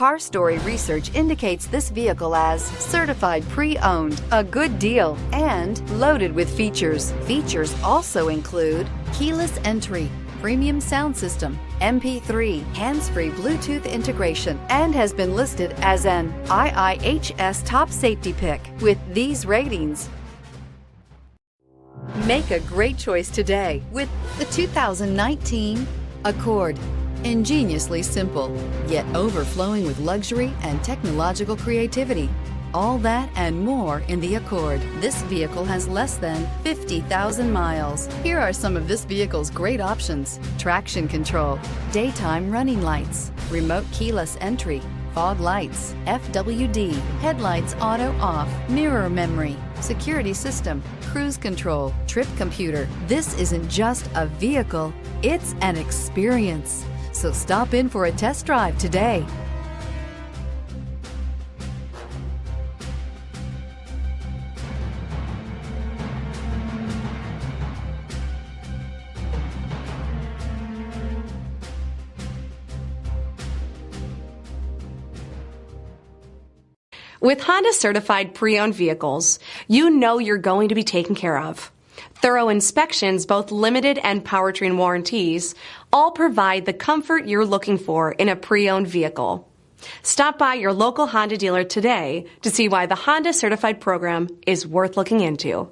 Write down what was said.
Car Story research indicates this vehicle as certified pre-owned, a good deal, and loaded with features. Features also include keyless entry, premium sound system, MP3, hands-free Bluetooth integration, and has been listed as an IIHS top safety pick with these ratings. Make a great choice today with the 2019 Accord. Ingeniously simple, yet overflowing with luxury and technological creativity. All that and more in the Accord. This vehicle has less than 50,000 miles. Here are some of this vehicle's great options: traction control, daytime running lights, remote keyless entry, fog lights, FWD, headlights auto off, mirror memory, security system, cruise control, trip computer. This isn't just a vehicle, it's an experience. So stop in for a test drive today. With Honda certified pre-owned vehicles, you know you're going to be taken care of. Thorough inspections, both limited and powertrain warranties, all provide the comfort you're looking for in a pre-owned vehicle. Stop by your local Honda dealer today to see why the Honda certified program is worth looking into.